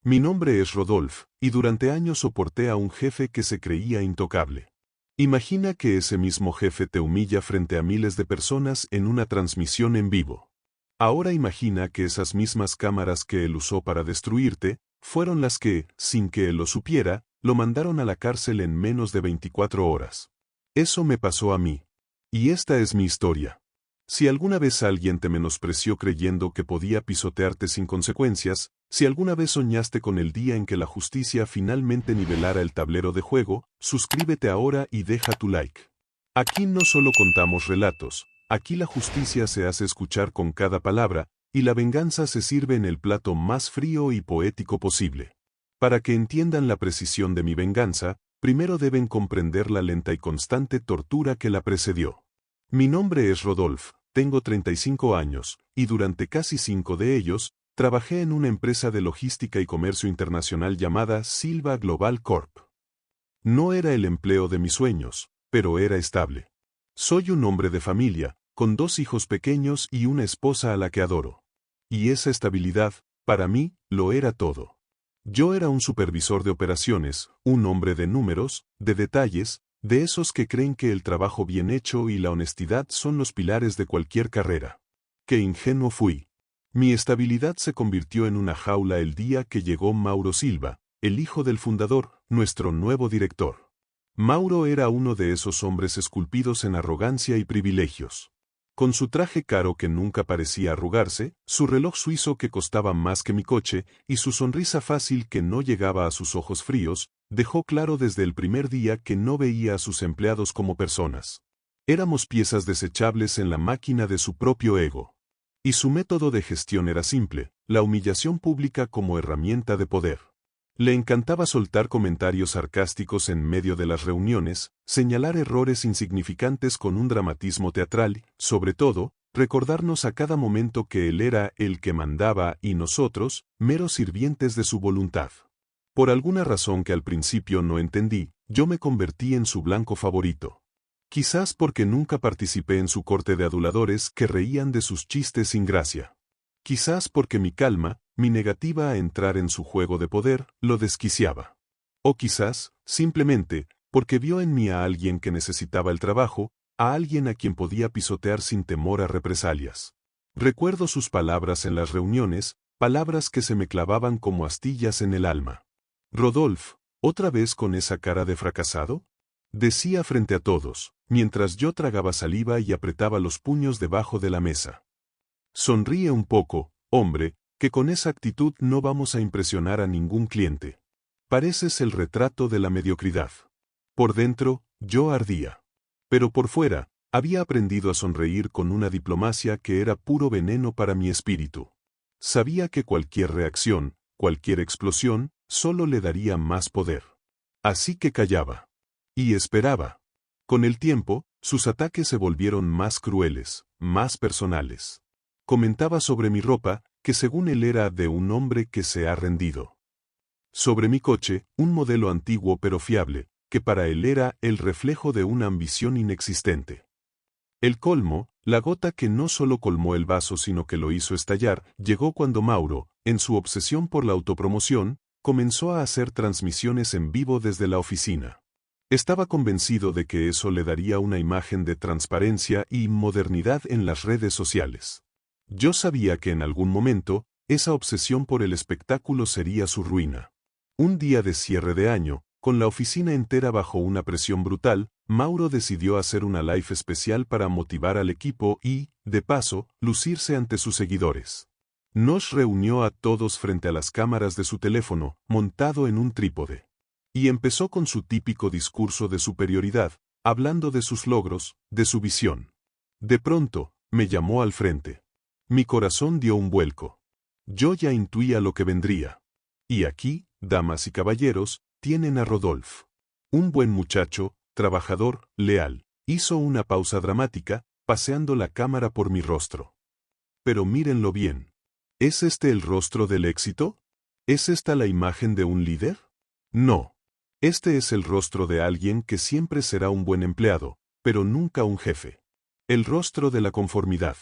Mi nombre es Rodolphe, y durante años soporté a un jefe que se creía intocable. Imagina que ese mismo jefe te humilla frente a miles de personas en una transmisión en vivo. Ahora imagina que esas mismas cámaras que él usó para destruirte, fueron las que, sin que él lo supiera, lo mandaron a la cárcel en menos de 24 horas. Eso me pasó a mí. Y esta es mi historia. Si alguna vez alguien te menospreció creyendo que podía pisotearte sin consecuencias, si alguna vez soñaste con el día en que la justicia finalmente nivelara el tablero de juego, suscríbete ahora y deja tu like. Aquí no solo contamos relatos, aquí la justicia se hace escuchar con cada palabra, y la venganza se sirve en el plato más frío y poético posible. Para que entiendan la precisión de mi venganza, primero deben comprender la lenta y constante tortura que la precedió. Mi nombre es Rodolphe, tengo 35 años, y durante casi 5 de ellos, trabajé en una empresa de logística y comercio internacional llamada Silva Global Corp. No era el empleo de mis sueños, pero era estable. Soy un hombre de familia, con 2 hijos pequeños y una esposa a la que adoro. Y esa estabilidad, para mí, lo era todo. Yo era un supervisor de operaciones, un hombre de números, de detalles, de esos que creen que el trabajo bien hecho y la honestidad son los pilares de cualquier carrera. Qué ingenuo fui. Mi estabilidad se convirtió en una jaula el día que llegó Mauro Silva, el hijo del fundador, nuestro nuevo director. Mauro era uno de esos hombres esculpidos en arrogancia y privilegios. Con su traje caro que nunca parecía arrugarse, su reloj suizo que costaba más que mi coche, y su sonrisa fácil que no llegaba a sus ojos fríos, dejó claro desde el primer día que no veía a sus empleados como personas. Éramos piezas desechables en la máquina de su propio ego. Y su método de gestión era simple, la humillación pública como herramienta de poder. Le encantaba soltar comentarios sarcásticos en medio de las reuniones, señalar errores insignificantes con un dramatismo teatral, sobre todo, recordarnos a cada momento que él era el que mandaba y nosotros, meros sirvientes de su voluntad. Por alguna razón que al principio no entendí, yo me convertí en su blanco favorito. Quizás porque nunca participé en su corte de aduladores que reían de sus chistes sin gracia. Quizás porque mi calma, mi negativa a entrar en su juego de poder, lo desquiciaba. O quizás, simplemente, porque vio en mí a alguien que necesitaba el trabajo, a alguien a quien podía pisotear sin temor a represalias. Recuerdo sus palabras en las reuniones, palabras que se me clavaban como astillas en el alma. Rodolphe, ¿otra vez con esa cara de fracasado? Decía frente a todos, mientras yo tragaba saliva y apretaba los puños debajo de la mesa. Sonríe un poco, hombre, que con esa actitud no vamos a impresionar a ningún cliente. Pareces el retrato de la mediocridad. Por dentro, yo ardía. Pero por fuera, había aprendido a sonreír con una diplomacia que era puro veneno para mi espíritu. Sabía que cualquier reacción, cualquier explosión, solo le daría más poder. Así que callaba. Y esperaba. Con el tiempo, sus ataques se volvieron más crueles, más personales. Comentaba sobre mi ropa, que según él era de un hombre que se ha rendido. Sobre mi coche, un modelo antiguo pero fiable, que para él era el reflejo de una ambición inexistente. El colmo, la gota que no solo colmó el vaso sino que lo hizo estallar, llegó cuando Mauro, en su obsesión por la autopromoción, comenzó a hacer transmisiones en vivo desde la oficina. Estaba convencido de que eso le daría una imagen de transparencia y modernidad en las redes sociales. Yo sabía que en algún momento, esa obsesión por el espectáculo sería su ruina. Un día de cierre de año, con la oficina entera bajo una presión brutal, Mauro decidió hacer una live especial para motivar al equipo y, de paso, lucirse ante sus seguidores. Nos reunió a todos frente a las cámaras de su teléfono, montado en un trípode. Y empezó con su típico discurso de superioridad, hablando de sus logros, de su visión. De pronto, me llamó al frente. Mi corazón dio un vuelco. Yo ya intuía lo que vendría. Y aquí, damas y caballeros, tienen a Rodolphe. Un buen muchacho, trabajador, leal. Hizo una pausa dramática, paseando la cámara por mi rostro. Pero mírenlo bien. ¿Es este el rostro del éxito? ¿Es esta la imagen de un líder? No. Este es el rostro de alguien que siempre será un buen empleado, pero nunca un jefe. El rostro de la conformidad.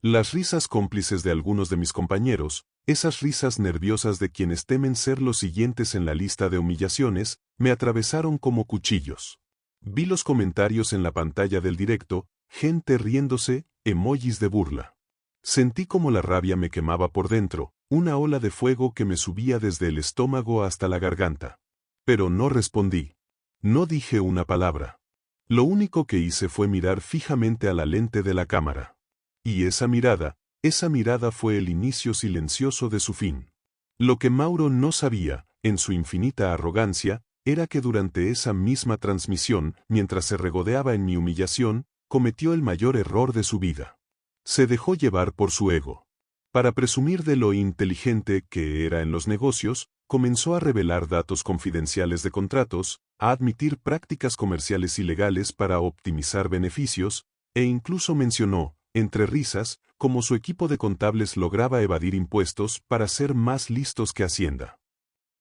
Las risas cómplices de algunos de mis compañeros, esas risas nerviosas de quienes temen ser los siguientes en la lista de humillaciones, me atravesaron como cuchillos. Vi los comentarios en la pantalla del directo, gente riéndose, emojis de burla. Sentí como la rabia me quemaba por dentro, una ola de fuego que me subía desde el estómago hasta la garganta. Pero no respondí. No dije una palabra. Lo único que hice fue mirar fijamente a la lente de la cámara. Y esa mirada fue el inicio silencioso de su fin. Lo que Mauro no sabía, en su infinita arrogancia, era que durante esa misma transmisión, mientras se regodeaba en mi humillación, cometió el mayor error de su vida. Se dejó llevar por su ego. Para presumir de lo inteligente que era en los negocios, comenzó a revelar datos confidenciales de contratos, a admitir prácticas comerciales ilegales para optimizar beneficios, e incluso mencionó, entre risas, cómo su equipo de contables lograba evadir impuestos para ser más listos que Hacienda.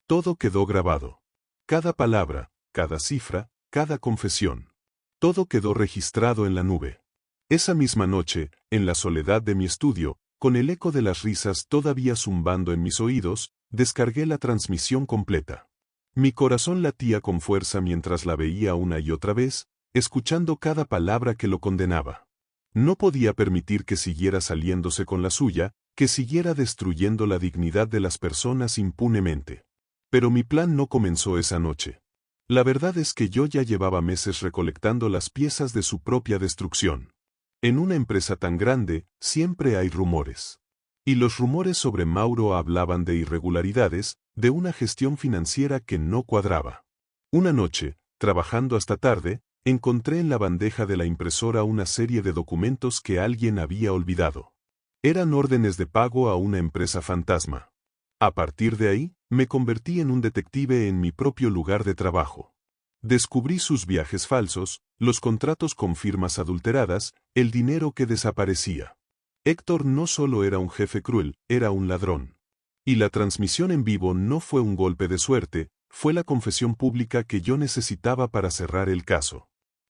Todo quedó grabado. Cada palabra, cada cifra, cada confesión. Todo quedó registrado en la nube. Esa misma noche, en la soledad de mi estudio, con el eco de las risas todavía zumbando en mis oídos, descargué la transmisión completa. Mi corazón latía con fuerza mientras la veía una y otra vez, escuchando cada palabra que lo condenaba. No podía permitir que siguiera saliéndose con la suya, que siguiera destruyendo la dignidad de las personas impunemente. Pero mi plan no comenzó esa noche. La verdad es que yo ya llevaba meses recolectando las piezas de su propia destrucción. En una empresa tan grande, siempre hay rumores. Y los rumores sobre Mauro hablaban de irregularidades, de una gestión financiera que no cuadraba. Una noche, trabajando hasta tarde, encontré en la bandeja de la impresora una serie de documentos que alguien había olvidado. Eran órdenes de pago a una empresa fantasma. A partir de ahí, me convertí en un detective en mi propio lugar de trabajo. Descubrí sus viajes falsos, los contratos con firmas adulteradas, el dinero que desaparecía. Héctor no solo era un jefe cruel, era un ladrón. Y la transmisión en vivo no fue un golpe de suerte, fue la confesión pública que yo necesitaba para cerrar el caso.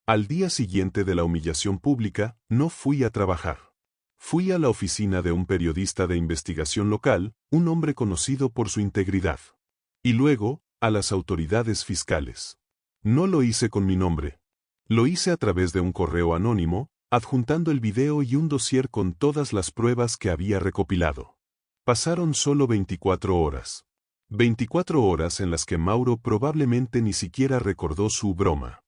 Al día siguiente de la humillación pública, no fui a trabajar. Fui a la oficina de un periodista de investigación local, un hombre conocido por su integridad. Y luego, a las autoridades fiscales. No lo hice con mi nombre. Lo hice a través de un correo anónimo, adjuntando el video y un dossier con todas las pruebas que había recopilado. Pasaron solo 24 horas. 24 horas en las que Mauro probablemente ni siquiera recordó su broma.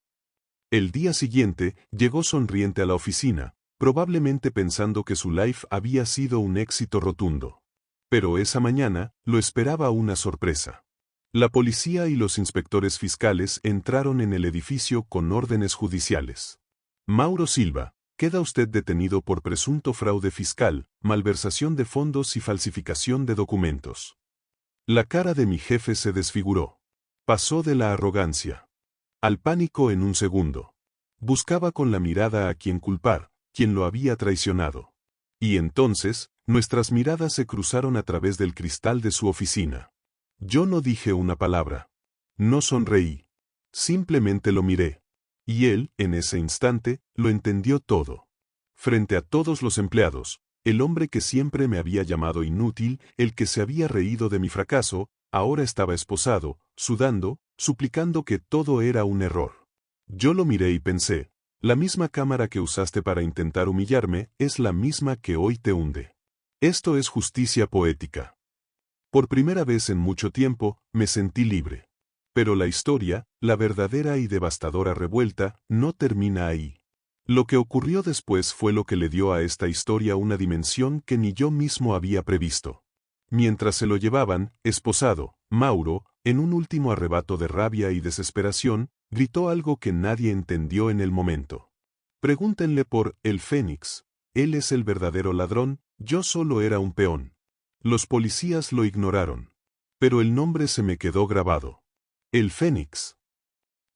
El día siguiente, llegó sonriente a la oficina, probablemente pensando que su live había sido un éxito rotundo. Pero esa mañana, lo esperaba una sorpresa. La policía y los inspectores fiscales entraron en el edificio con órdenes judiciales. Mauro Silva, queda usted detenido por presunto fraude fiscal, malversación de fondos y falsificación de documentos. La cara de mi jefe se desfiguró. Pasó de la arrogancia al pánico en un segundo. Buscaba con la mirada a quien culpar, quien lo había traicionado. Y entonces, nuestras miradas se cruzaron a través del cristal de su oficina. Yo no dije una palabra. No sonreí. Simplemente lo miré. Y él, en ese instante, lo entendió todo. Frente a todos los empleados, el hombre que siempre me había llamado inútil, el que se había reído de mi fracaso, ahora estaba esposado, sudando, suplicando que todo era un error. Yo lo miré y pensé, la misma cámara que usaste para intentar humillarme es la misma que hoy te hunde. Esto es justicia poética. Por primera vez en mucho tiempo, me sentí libre. Pero la historia, la verdadera y devastadora revuelta, no termina ahí. Lo que ocurrió después fue lo que le dio a esta historia una dimensión que ni yo mismo había previsto. Mientras se lo llevaban, esposado, Mauro, en un último arrebato de rabia y desesperación, gritó algo que nadie entendió en el momento. Pregúntenle por el Fénix. Él es el verdadero ladrón, yo solo era un peón. Los policías lo ignoraron. Pero el nombre se me quedó grabado. El Fénix.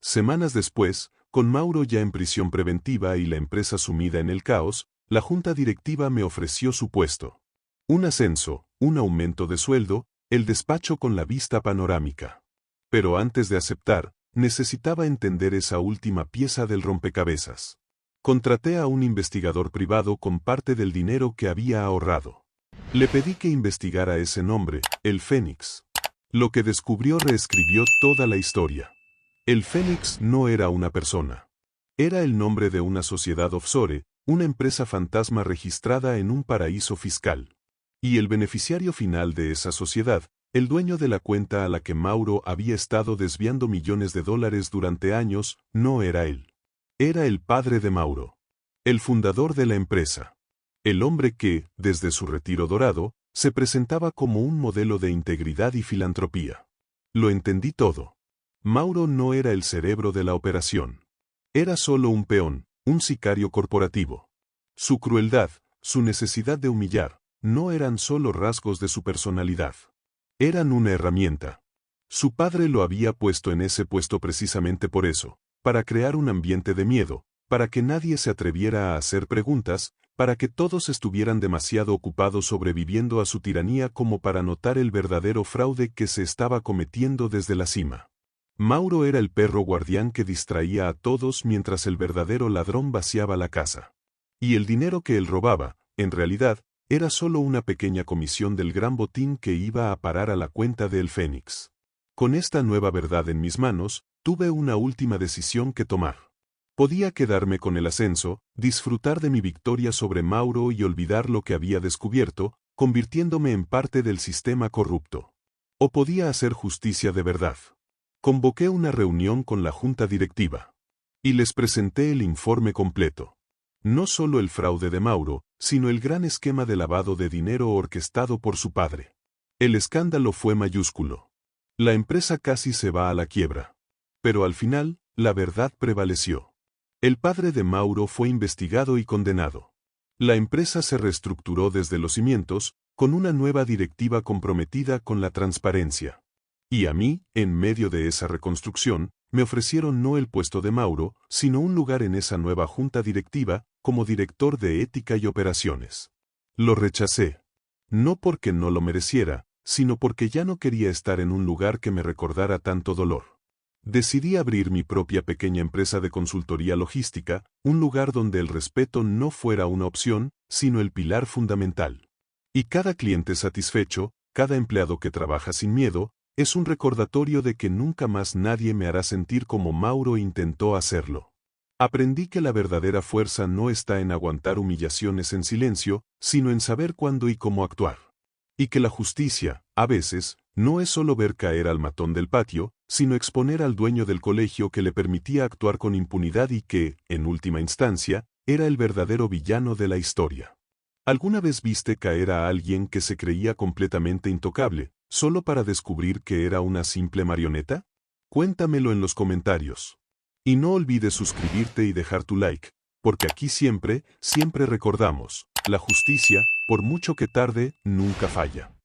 Semanas después, con Mauro ya en prisión preventiva y la empresa sumida en el caos, la junta directiva me ofreció su puesto. Un ascenso, un aumento de sueldo, el despacho con la vista panorámica. Pero antes de aceptar, necesitaba entender esa última pieza del rompecabezas. Contraté a un investigador privado con parte del dinero que había ahorrado. Le pedí que investigara ese nombre, el Fénix. Lo que descubrió reescribió toda la historia. El Fénix no era una persona. Era el nombre de una sociedad offshore, una empresa fantasma registrada en un paraíso fiscal. Y el beneficiario final de esa sociedad, el dueño de la cuenta a la que Mauro había estado desviando millones de dólares durante años, no era él. Era el padre de Mauro. El fundador de la empresa. El hombre que, desde su retiro dorado, se presentaba como un modelo de integridad y filantropía. Lo entendí todo. Mauro no era el cerebro de la operación. Era solo un peón, un sicario corporativo. Su crueldad, su necesidad de humillar, no eran solo rasgos de su personalidad. Eran una herramienta. Su padre lo había puesto en ese puesto precisamente por eso, para crear un ambiente de miedo, para que nadie se atreviera a hacer preguntas, para que todos estuvieran demasiado ocupados sobreviviendo a su tiranía como para notar el verdadero fraude que se estaba cometiendo desde la cima. Mauro era el perro guardián que distraía a todos mientras el verdadero ladrón vaciaba la casa. Y el dinero que él robaba, en realidad, era solo una pequeña comisión del gran botín que iba a parar a la cuenta de El Fénix. Con esta nueva verdad en mis manos, tuve una última decisión que tomar. Podía quedarme con el ascenso, disfrutar de mi victoria sobre Mauro y olvidar lo que había descubierto, convirtiéndome en parte del sistema corrupto. O podía hacer justicia de verdad. Convoqué una reunión con la junta directiva. Y les presenté el informe completo. No solo el fraude de Mauro, sino el gran esquema de lavado de dinero orquestado por su padre. El escándalo fue mayúsculo. La empresa casi se va a la quiebra. Pero al final, la verdad prevaleció. El padre de Mauro fue investigado y condenado. La empresa se reestructuró desde los cimientos, con una nueva directiva comprometida con la transparencia. Y a mí, en medio de esa reconstrucción, me ofrecieron no el puesto de Mauro, sino un lugar en esa nueva junta directiva, como director de ética y operaciones. Lo rechacé. No porque no lo mereciera, sino porque ya no quería estar en un lugar que me recordara tanto dolor. Decidí abrir mi propia pequeña empresa de consultoría logística, un lugar donde el respeto no fuera una opción, sino el pilar fundamental. Y cada cliente satisfecho, cada empleado que trabaja sin miedo, es un recordatorio de que nunca más nadie me hará sentir como Mauro intentó hacerlo. Aprendí que la verdadera fuerza no está en aguantar humillaciones en silencio, sino en saber cuándo y cómo actuar. Y que la justicia, a veces, no es solo ver caer al matón del patio, sino exponer al dueño del colegio que le permitía actuar con impunidad y que, en última instancia, era el verdadero villano de la historia. ¿Alguna vez viste caer a alguien que se creía completamente intocable, solo para descubrir que era una simple marioneta? Cuéntamelo en los comentarios. Y no olvides suscribirte y dejar tu like, porque aquí siempre, siempre recordamos, la justicia, por mucho que tarde, nunca falla.